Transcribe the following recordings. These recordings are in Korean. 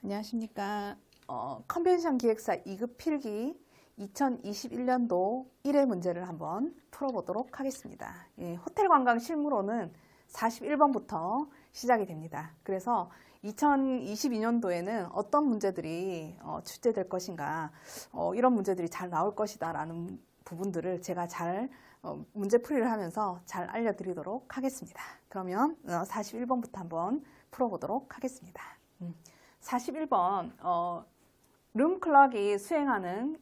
안녕하십니까. 컨벤션 기획사 2급 필기 2021년도 1회 문제를 한번 풀어보도록 하겠습니다. 예, 호텔 관광 실무로는 41번부터 시작이 됩니다. 그래서 2022년도에는 어떤 문제들이 출제될 것인가, 이런 문제들이 잘 나올 것이다 라는 부분들을 제가 잘 문제풀이를 하면서 잘 알려드리도록 하겠습니다. 그러면 41번부터 한번 풀어보도록 하겠습니다. 41번 룸클럭이 수행하는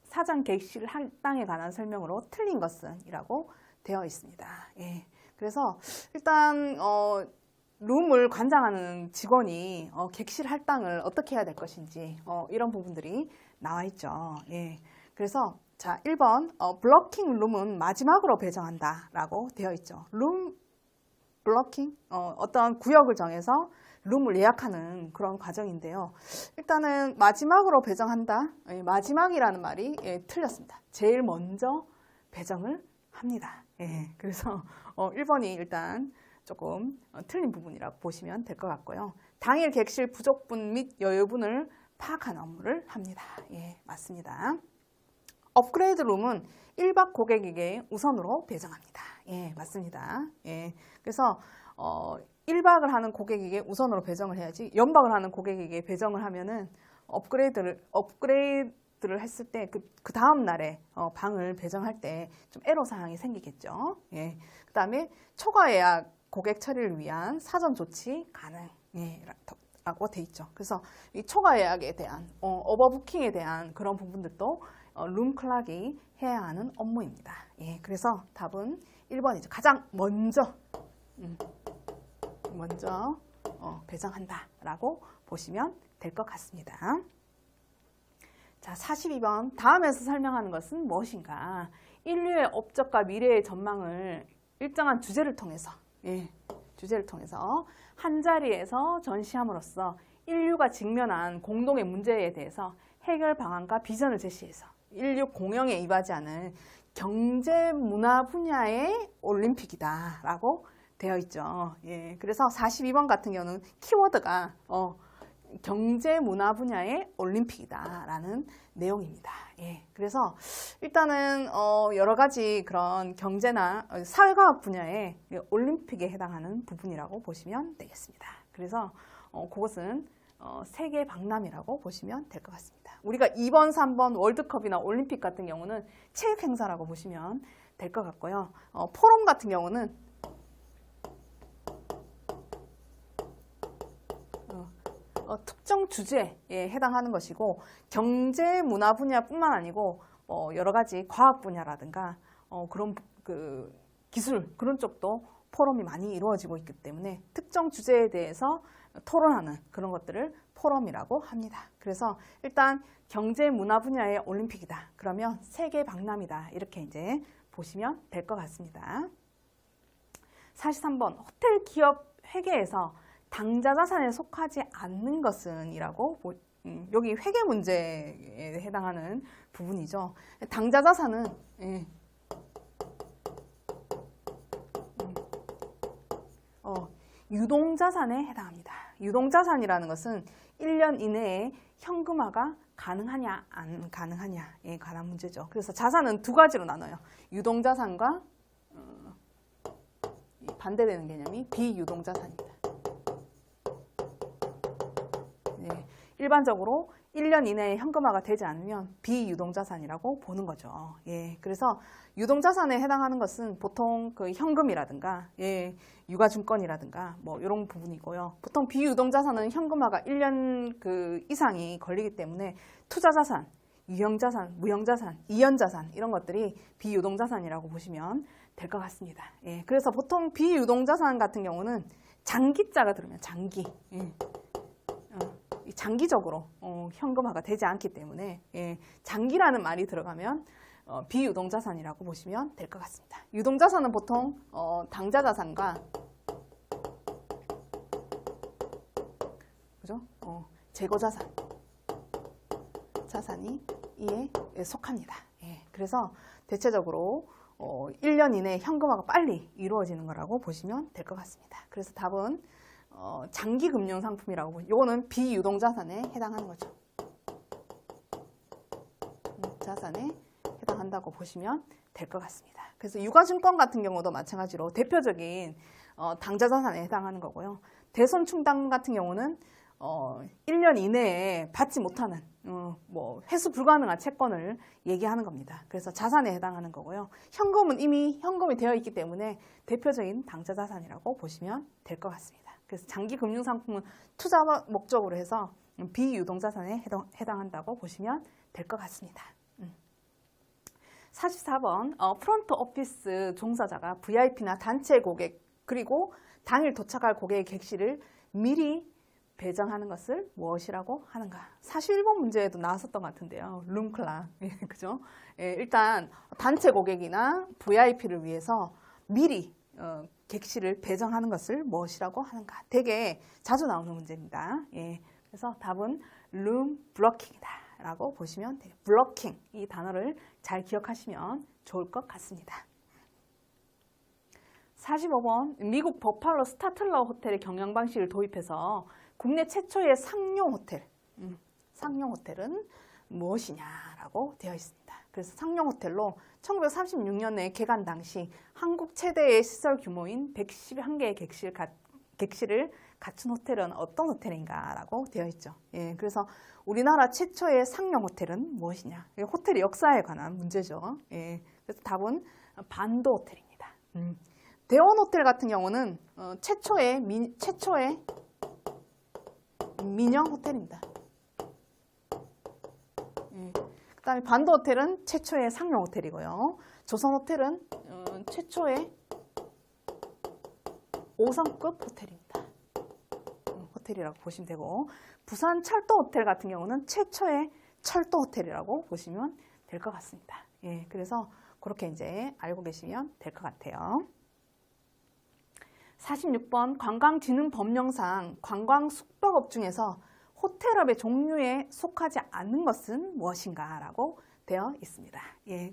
사전 객실 할당에 관한 설명으로 틀린 것은 이라고 되어 있습니다. 예, 그래서 일단 룸을 관장하는 직원이 객실 할당을 어떻게 해야 될 것인지 이런 부분들이 나와 있죠. 예, 그래서 자 1번 블러킹 룸은 마지막으로 배정한다 라고 되어 있죠. 룸 블러킹 어떤 구역을 정해서 룸을 예약하는 그런 과정인데요. 일단은 마지막으로 배정한다. 마지막이라는 말이 틀렸습니다. 제일 먼저 배정을 합니다. 그래서 1번이 일단 조금 틀린 부분이라고 보시면 될 것 같고요. 당일 객실 부족분 및 여유분을 파악하는 업무를 합니다. 맞습니다. 업그레이드 룸은 1박 고객에게 우선으로 배정합니다. 맞습니다. 그래서 1박을 하는 고객에게 우선으로 배정을 해야지 연박을 하는 고객에게 배정을 하면은 업그레이드를 했을 때 그 다음 날에 방을 배정할 때 좀 애로사항이 생기겠죠. 그 다음에 초과 예약 고객 처리를 위한 사전 조치 가능라고 돼 있죠. 그래서 이 초과 예약에 대한 오버부킹에 대한 그런 부분들도 룸클락이 해야 하는 업무입니다. 그래서 답은 1번이죠. 가장 먼저 배정한다 라고 보시면 될 것 같습니다. 자, 42번 다음에서 설명하는 것은 무엇인가? 인류의 업적과 미래의 전망을 일정한 주제를 통해서 한자리에서 전시함으로써 인류가 직면한 공동의 문제에 대해서 해결 방안과 비전을 제시해서 인류 공영에 입하지 않은 경제 문화 분야의 올림픽이다 라고 되어 있죠. 그래서 42번 같은 경우는 키워드가 경제 문화 분야의 올림픽이다 라는 내용입니다. 그래서 일단은 여러 가지 그런 경제나 사회과학 분야의 올림픽에 해당하는 부분이라고 보시면 되겠습니다. 그래서 그것은 세계 박람회라고 보시면 될 것 같습니다. 우리가 2번, 3번 월드컵이나 올림픽 같은 경우는 체육 행사라고 보시면 될 것 같고요. 포럼 같은 경우는 특정 주제에 해당하는 것이고 경제 문화 분야뿐만 아니고 여러 가지 과학 분야라든가 그런 그 기술 그런 쪽도 포럼이 많이 이루어지고 있기 때문에 특정 주제에 대해서 토론하는 그런 것들을 포럼이라고 합니다. 그래서 일단 경제 문화 분야의 올림픽이다. 그러면 세계 박람이다. 이렇게 이제 보시면 될 것 같습니다. 43번 호텔 기업 회계에서 당좌 자산에 속하지 않는 것은 이라고 여기 회계 문제에 해당하는 부분이죠. 당좌 자산은 유동자산에 해당합니다. 유동자산이라는 것은 1년 이내에 현금화가 가능하냐 안 가능하냐에 관한 문제죠. 그래서 자산은 두 가지로 나눠요. 유동자산과 반대되는 개념이 비유동자산입니다. 일반적으로 1년 이내에 현금화가 되지 않으면 비유동자산이라고 보는 거죠. 그래서 유동자산에 해당하는 것은 보통 그 현금이라든가 유가증권이라든가 뭐 이런 부분이고요. 보통 비유동자산은 현금화가 1년 그 이상이 걸리기 때문에 투자자산, 유형자산, 무형자산, 이연자산 이런 것들이 비유동자산이라고 보시면 될 것 같습니다. 그래서 보통 비유동자산 같은 경우는 장기자가 들으면 장기적으로 현금화가 되지 않기 때문에 장기라는 말이 들어가면 비유동자산이라고 보시면 될 것 같습니다. 유동자산은 보통 당좌자산과 그죠? 재고자산 자산이 이에 속합니다. 그래서 대체적으로 1년 이내에 현금화가 빨리 이루어지는 거라고 보시면 될 것 같습니다. 그래서 답은 장기 금융 상품이라고, 요거는 비유동자산에 해당하는 거죠. 자산에 해당한다고 보시면 될 것 같습니다. 그래서 유가증권 같은 경우도 마찬가지로 대표적인 당좌자산에 해당하는 거고요. 대손충당 같은 경우는 1년 이내에 받지 못하는 뭐 회수 불가능한 채권을 얘기하는 겁니다. 그래서 자산에 해당하는 거고요. 현금은 이미 현금이 되어 있기 때문에 대표적인 당좌자산이라고 보시면 될 것 같습니다. 그래서 장기 금융상품은 투자 목적으로 해서 비유동자산에 해당한다고 보시면 될 것 같습니다. 44번 프론트 오피스 종사자가 VIP나 단체 고객 그리고 당일 도착할 고객의 객실을 미리 배정하는 것을 무엇이라고 하는가? 41번 문제에도 나왔었던 것 같은데요. 룸클락. 그죠? 일단 단체 고객이나 VIP를 위해서 미리 객실을 배정하는 것을 무엇이라고 하는가? 되게 자주 나오는 문제입니다. 그래서 답은 룸 블러킹이다 라고 보시면 돼요. 블러킹, 이 단어를 잘 기억하시면 좋을 것 같습니다. 45번 미국 버팔로 스타틀러 호텔의 경영 방식을 도입해서 국내 최초의 상용 호텔, 상용 호텔은 무엇이냐라고 되어 있습니다. 그래서 상용 호텔로 1936년에 개관 당시 한국 최대의 시설 규모인 111개의 객실을 갖춘 호텔은 어떤 호텔인가라고 되어 있죠. 그래서 우리나라 최초의 상용 호텔은 무엇이냐? 호텔의 역사에 관한 문제죠. 그래서 답은 반도 호텔입니다. 대원 호텔 같은 경우는 최초의 민영 호텔입니다. 그다음에 반도 호텔은 최초의 상용 호텔이고요. 조선 호텔은 최초의 5성급 호텔입니다. 호텔이라고 보시면 되고, 부산 철도 호텔 같은 경우는 최초의 철도 호텔이라고 보시면 될 것 같습니다. 그래서 그렇게 이제 알고 계시면 될 것 같아요. 46번 관광진흥법령상 관광숙박업 중에서 호텔업의 종류에 속하지 않는 것은 무엇인가 라고 되어 있습니다.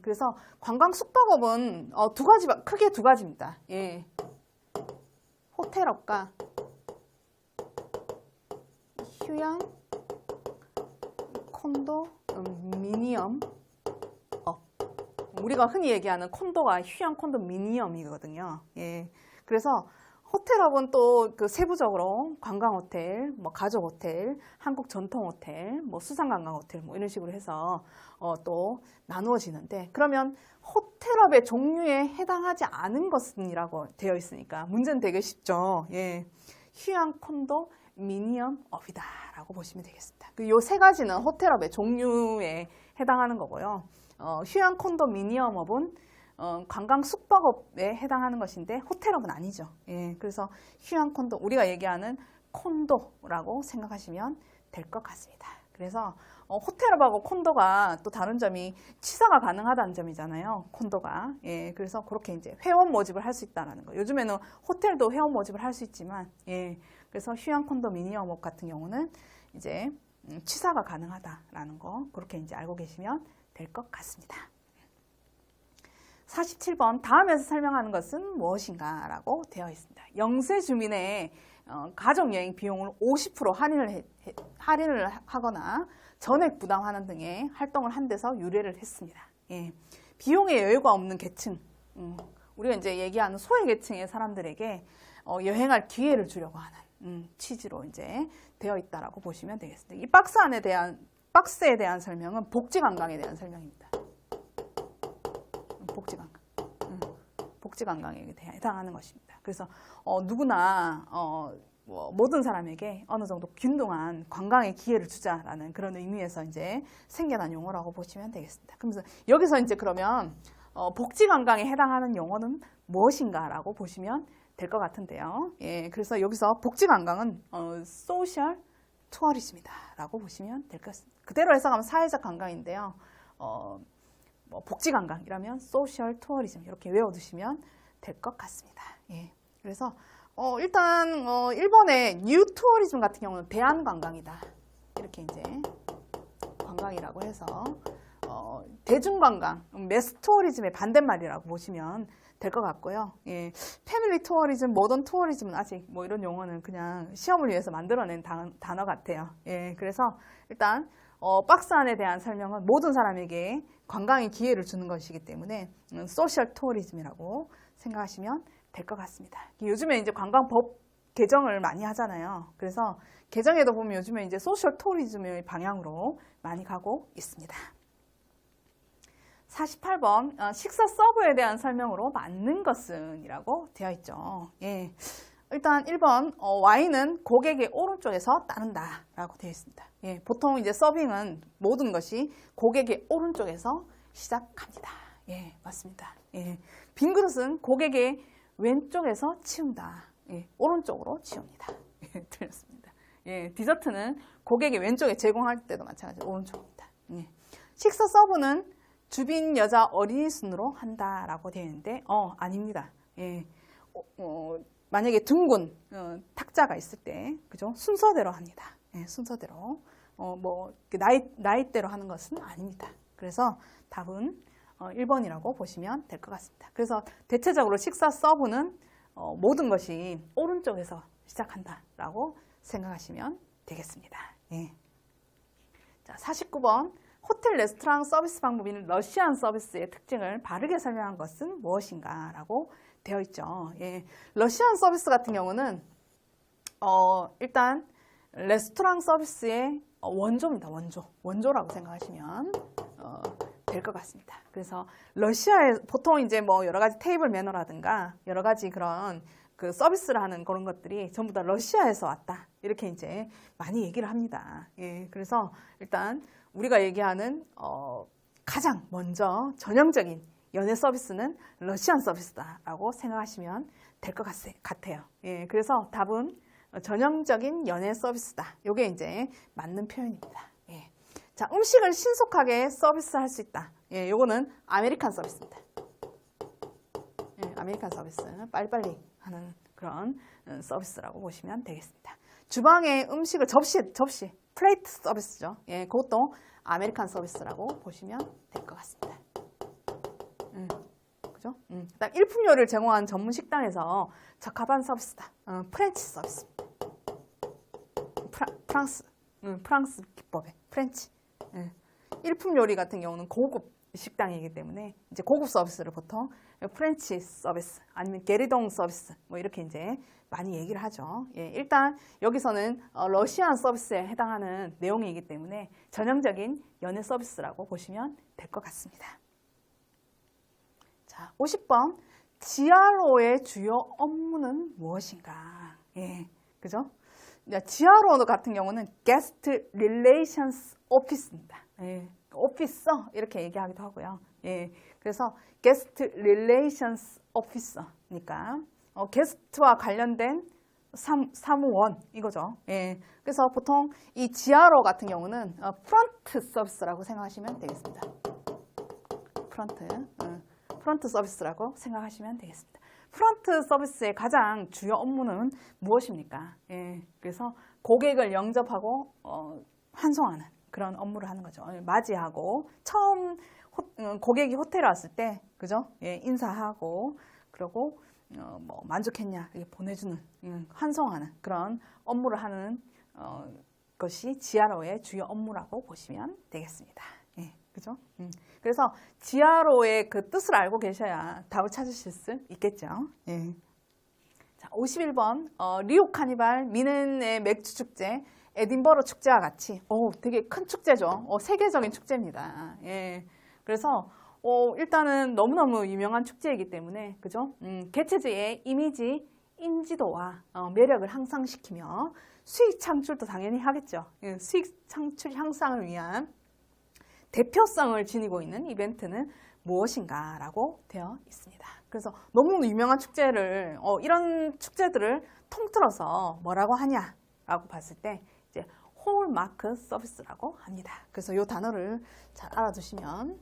그래서 관광숙박업은 크게 두 가지입니다. 호텔업과 휴양, 콘도, 미니엄업. 우리가 흔히 얘기하는 콘도가 휴양, 콘도, 미니엄이거든요. 그래서 호텔업은 또 그 세부적으로 관광호텔, 뭐 가족호텔, 한국 전통호텔, 뭐 수상관광호텔 뭐 이런 식으로 해서 또 나누어지는데, 그러면 호텔업의 종류에 해당하지 않은 것은이라고 되어 있으니까 문제는 되게 쉽죠. 휴양, 콘도, 미니엄업이다 라고 보시면 되겠습니다. 이 세 가지는 호텔업의 종류에 해당하는 거고요. 휴양, 콘도, 미니엄업은 관광 숙박업에 해당하는 것인데 호텔업은 아니죠. 그래서 휴양 콘도, 우리가 얘기하는 콘도라고 생각하시면 될 것 같습니다. 그래서 호텔업하고 콘도가 또 다른 점이 취사가 가능하다는 점이잖아요. 콘도가. 그래서 그렇게 이제 회원 모집을 할 수 있다는 거. 요즘에는 호텔도 회원 모집을 할 수 있지만, 그래서 휴양 콘도 미니엄업 같은 경우는 이제 취사가 가능하다라는 거, 그렇게 이제 알고 계시면 될 것 같습니다. 47번 다음에서 설명하는 것은 무엇인가 라고 되어 있습니다. 영세 주민의 가족여행 비용을 50% 할인을 하거나 전액 부담하는 등의 활동을 한 데서 유래를 했습니다. 비용에 여유가 없는 계층, 우리가 이제 얘기하는 소외계층의 사람들에게 여행할 기회를 주려고 하는 취지로 이제 되어 있다라고 보시면 되겠습니다. 이 박스에 대한 설명은 복지관광에 대한 설명입니다. 복지관광에 해당하는 것입니다. 그래서 누구나 모든 사람에게 어느 정도 균등한 관광의 기회를 주자라는 그런 의미에서 이제 생겨난 용어라고 보시면 되겠습니다. 그래서 여기서 이제 그러면 복지관광에 해당하는 용어는 무엇인가라고 보시면 될 것 같은데요. 그래서 여기서 복지관광은 소셜 투어리즘이다라고 보시면 될 것 같습니다. 그대로 해석하면 사회적 관광인데요. 복지관광이라면 소셜 투어리즘 이렇게 외워두시면 될 것 같습니다. 그래서 일단 1번의 뉴 투어리즘 같은 경우는 대한관광이다. 이렇게 이제 관광이라고 해서 대중관광, 매스 투어리즘의 반대말이라고 보시면 될 것 같고요. 예, 패밀리 투어리즘, 모던 투어리즘은 아직 뭐 이런 용어는 그냥 시험을 위해서 만들어낸 단어 같아요. 예, 그래서 일단 박스 안에 대한 설명은 모든 사람에게 관광의 기회를 주는 것이기 때문에 소셜 투어리즘이라고 생각하시면 될 것 같습니다. 요즘에 이제 관광법 개정을 많이 하잖아요. 그래서 개정에도 보면 요즘에 이제 소셜 투어리즘의 방향으로 많이 가고 있습니다. 48번 식사 서브에 대한 설명으로 맞는 것은 이라고 되어 있죠. 예. 일단 1번 와인은 고객의 오른쪽에서 따른다 라고 되어 있습니다. 예, 보통 이제 서빙은 모든 것이 고객의 오른쪽에서 시작합니다. 예, 맞습니다. 예, 빈 그릇은 고객의 왼쪽에서 치운다. 예, 오른쪽으로 치웁니다. 예, 틀렸습니다. 예, 디저트는 고객의 왼쪽에 제공할 때도 마찬가지로 오른쪽입니다. 예. 식사 서브는 주빈 여자 어린이 순으로 한다라고 되어 있는데 아닙니다. 예. 만약에 둥근 탁자가 있을 때 그죠? 순서대로 합니다. 예, 순서대로 뭐 나이대로 하는 것은 아닙니다. 그래서 답은 1번이라고 보시면 될 것 같습니다. 그래서 대체적으로 식사 서브는 모든 것이 오른쪽에서 시작한다라고 생각하시면 되겠습니다. 예. 자, 49번 호텔 레스토랑 서비스 방법인 러시안 서비스의 특징을 바르게 설명한 것은 무엇인가 라고 되어 있죠. 예. 러시안 서비스 같은 경우는 일단 레스토랑 서비스의 원조입니다. 원조라고 생각하시면 될 것 같습니다. 그래서 러시아에 보통 이제 뭐 여러 가지 테이블 매너라든가 여러 가지 그런 그 서비스를 하는 그런 것들이 전부 다 러시아에서 왔다. 이렇게 이제 많이 얘기를 합니다. 예. 그래서 일단 우리가 얘기하는 가장 먼저 전형적인 연애 서비스는 러시안 서비스다라고 생각하시면 될 것 같아요. 예, 그래서 답은 전형적인 연애 서비스다. 이게 이제 맞는 표현입니다. 예. 자, 음식을 신속하게 서비스할 수 있다. 예, 요거는 아메리칸 서비스입니다. 예, 아메리칸 서비스. 빨리빨리 하는 그런 서비스라고 보시면 되겠습니다. 주방에 음식을 접시, 플레이트 서비스죠. 예, 그것도 아메리칸 서비스라고 보시면 될 것 같습니다. 그죠? 그다음 일품 요리를 제공하는 전문 식당에서 적합한 서비스다. 프렌치 서비스. 프랑스 기법의 프렌치. 일품 요리 같은 경우는 고급 식당이기 때문에 이제 고급 서비스를 보통 프렌치 서비스 아니면 게리동 서비스 뭐 이렇게 이제 많이 얘기를 하죠. 예, 일단 여기서는 러시안 서비스에 해당하는 내용이기 때문에 전형적인 연애 서비스라고 보시면 될 것 같습니다. 자, 50번 GRO의 주요 업무는 무엇인가? 예, 그죠? GRO 같은 경우는 Guest Relations Office입니다. 예, 오피서 이렇게 얘기하기도 하고요. 예, 그래서 Guest Relations Officer니까 게스트와 관련된 사무원 이거죠. 예, 그래서 보통 이 GRO 같은 경우는 프런트 서비스라고 생각하시면 되겠습니다. 프런트 서비스라고 생각하시면 되겠습니다. 프런트 서비스의 가장 주요 업무는 무엇입니까? 예, 그래서 고객을 영접하고 환송하는 그런 업무를 하는 거죠. 맞이하고 처음 고객이 호텔에 왔을 때 그죠? 예, 인사하고 그리고 뭐 만족했냐 이렇게 보내주는 환송하는 그런 업무를 하는 것이 GRO의 주요 업무라고 보시면 되겠습니다. 예, 그죠? 그래서 GRO의 그 뜻을 알고 계셔야 답을 찾으실 수 있겠죠. 예. 자, 51번 리오 카니발 미넨의 맥주 축제 에딘버러 축제와 같이 되게 큰 축제죠. 세계적인 축제입니다. 예. 그래서 일단은 너무너무 유명한 축제이기 때문에 그죠? 개최지의 이미지 인지도와 매력을 향상시키며 수익 창출도 당연히 하겠죠. 예, 수익 창출 향상을 위한 대표성을 지니고 있는 이벤트는 무엇인가 라고 되어 있습니다. 그래서 너무 유명한 축제를 이런 축제들을 통틀어서 뭐라고 하냐라고 봤을 때 이제 홀마크 서비스라고 합니다. 그래서 이 단어를 잘 알아두시면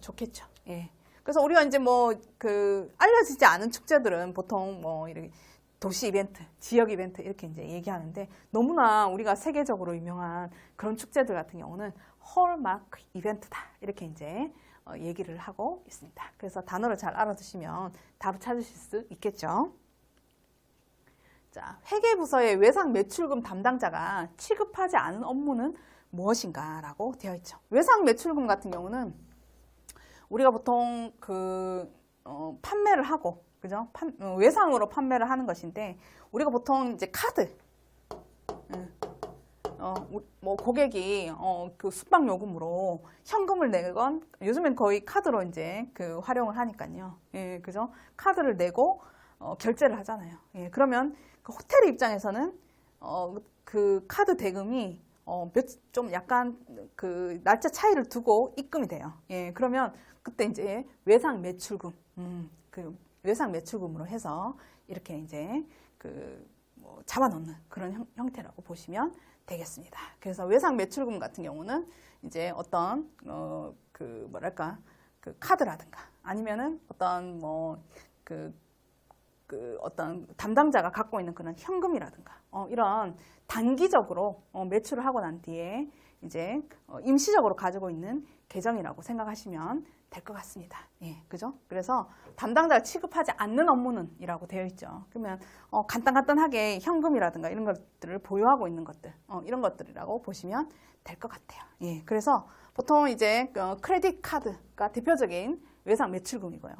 좋겠죠. 예. 그래서 우리가 이제 뭐 알려지지 않은 축제들은 보통 뭐 이렇게 도시 이벤트, 지역 이벤트 이렇게 이제 얘기하는데 너무나 우리가 세계적으로 유명한 그런 축제들 같은 경우는 홀마크 이벤트다 이렇게 이제 얘기를 하고 있습니다. 그래서 단어를 잘 알아두시면 답을 찾으실 수 있겠죠. 자, 회계부서의 외상 매출금 담당자가 취급하지 않은 업무는 무엇인가 라고 되어 있죠. 외상 매출금 같은 경우는 우리가 보통 판매를 하고, 그죠? 외상으로 판매를 하는 것인데, 우리가 보통 이제 카드, 뭐 고객이 그 숙박 요금으로 현금을 내건, 요즘엔 거의 카드로 이제 활용을 하니까요. 예, 그죠? 카드를 내고 결제를 하잖아요. 예, 그러면 그 호텔 입장에서는 그 카드 대금이 좀 약간 그 날짜 차이를 두고 입금이 돼요. 예, 그러면 그때 이제 외상 매출금, 그 외상 매출금으로 해서 이렇게 이제 뭐 잡아놓는 그런 형태라고 보시면 되겠습니다. 그래서 외상 매출금 같은 경우는 이제 어떤 그 카드라든가 아니면은 어떤 어떤 담당자가 갖고 있는 그런 현금이라든가 이런 단기적으로 매출을 하고 난 뒤에 이제 임시적으로 가지고 있는 계정이라고 생각하시면 될 것 같습니다. 예, 그죠? 그래서 담당자가 취급하지 않는 업무는 이라고 되어 있죠. 그러면 간단하게 현금이라든가 이런 것들을 보유하고 있는 것들, 이런 것들이라고 보시면 될 것 같아요. 예, 그래서 보통 이제 크레딧 카드가 대표적인 외상 매출금이고요.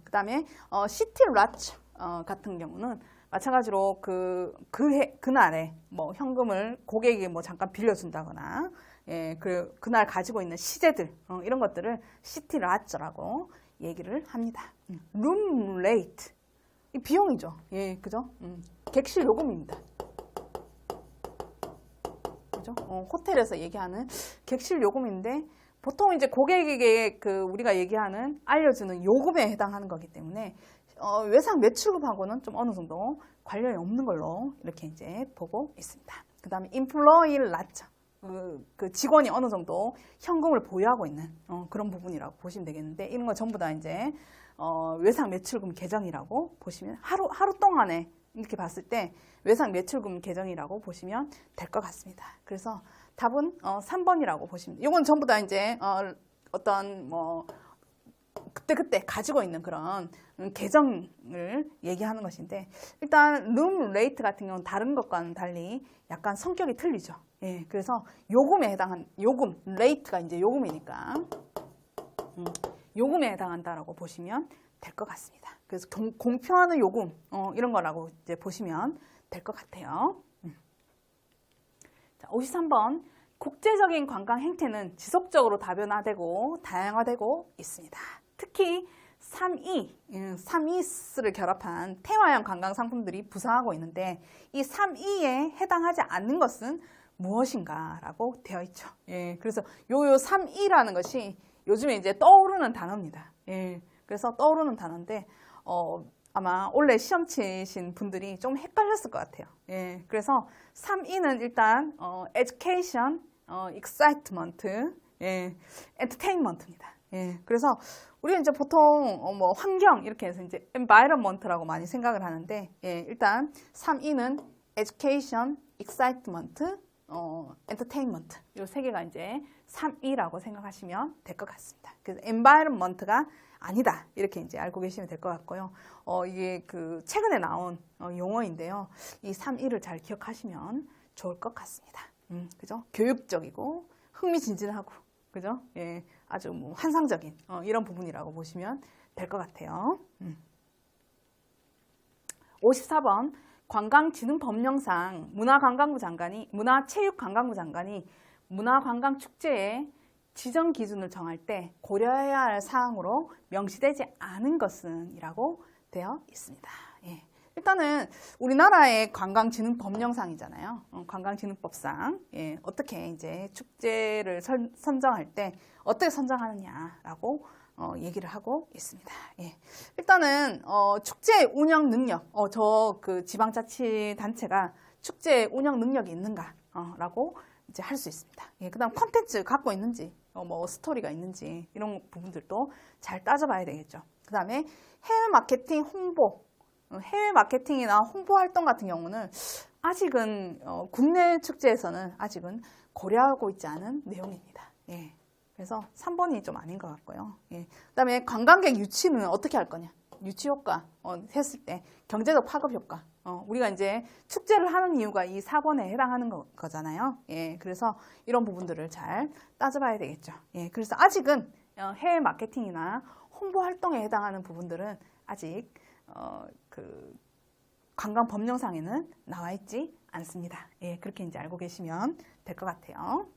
그 다음에 시티라츠 같은 경우는 마찬가지로 그날에 뭐 현금을 고객이 뭐 잠깐 빌려준다거나, 예, 그날 가지고 있는 시제들, 이런 것들을 시티라츠라고 얘기를 합니다. 룸 레이트, 이 비용이죠. 예, 그죠? 객실 요금입니다. 그죠? 호텔에서 얘기하는 객실 요금인데, 보통 이제 고객에게 우리가 얘기하는 알려주는 요금에 해당하는 거기 때문에, 외상 매출금하고는 좀 어느 정도 관련이 없는 걸로 이렇게 이제 보고 있습니다. 그 다음에 인플로이 라츠, 그 직원이 어느 정도 현금을 보유하고 있는 그런 부분이라고 보시면 되겠는데, 이런 거 전부 다 이제 외상 매출금 계정이라고 보시면 하루 동안에 이렇게 봤을 때 외상 매출금 계정이라고 보시면 될 것 같습니다. 그래서 답은 3번이라고 보시면 돼요. 이건 전부 다 이제 어떤 뭐 그때 가지고 있는 그런 계정을 얘기하는 것인데, 일단 룸 레이트 같은 경우는 다른 것과는 달리 약간 성격이 틀리죠. 예, 그래서 요금에 해당한 요금, 레이트가 이제 요금이니까 요금에 해당한다라고 보시면 될 것 같습니다. 그래서 공표하는 요금 이런 거라고 이제 보시면 될 것 같아요. 자, 53번. 국제적인 관광 행태는 지속적으로 다변화되고 다양화되고 있습니다. 특히 3E를 결합한 태화형 관광 상품들이 부상하고 있는데, 이 3E에 해당하지 않는 것은 무엇인가 라고 되어 있죠. 예, 그래서 요 3E라는 것이 요즘에 이제 떠오르는 단어입니다. 예, 그래서 떠오르는 단어인데, 아마 원래 시험 치신 분들이 좀 헷갈렸을 것 같아요. 예, 그래서 3E는 일단 education, excitement, 예, entertainment입니다. 예, 그래서 우리는 이제 보통 뭐 환경 이렇게 해서 이제 environment라고 많이 생각을 하는데, 예, 일단 3E는 education, excitement, entertainment 이 세 개가 이제 3E라고 생각하시면 될 것 같습니다. 그래서 environment가 아니다 이렇게 이제 알고 계시면 될 것 같고요. 이게 최근에 나온 용어인데요. 이 3E를 잘 기억하시면 좋을 것 같습니다. 그죠? 교육적이고 흥미진진하고, 그죠? 예, 아주 뭐 환상적인 이런 부분이라고 보시면 될 것 같아요. 54번. 관광진흥법령상 문화체육관광부 장관이 문화관광축제의 지정 기준을 정할 때 고려해야 할 사항으로 명시되지 않은 것은 이라고 되어 있습니다. 예. 일단은 우리나라의 관광진흥법령상이잖아요. 관광진흥법상, 예, 어떻게 이제 축제를 선정할 때 어떻게 선정하느냐라고 얘기를 하고 있습니다. 예. 일단은 축제 운영 능력, 지방자치단체가 축제 운영 능력이 있는가라고 이제 할 수 있습니다. 예. 그다음 콘텐츠 갖고 있는지, 뭐 스토리가 있는지 이런 부분들도 잘 따져봐야 되겠죠. 그다음에 해외 마케팅 홍보, 해외 마케팅이나 홍보 활동 같은 경우는 아직은 국내 축제에서는 아직은 고려하고 있지 않은 내용입니다. 예. 그래서 3번이 좀 아닌 것 같고요. 예. 그다음에 관광객 유치는 어떻게 할 거냐? 유치 효과 했을 때 경제적 파급 효과. 우리가 이제 축제를 하는 이유가 이 4번에 해당하는 거잖아요. 예. 그래서 이런 부분들을 잘 따져봐야 되겠죠. 예. 그래서 아직은 해외 마케팅이나 홍보 활동에 해당하는 부분들은 아직 그 관광 법령상에는 나와 있지 않습니다. 예. 그렇게 이제 알고 계시면 될 것 같아요.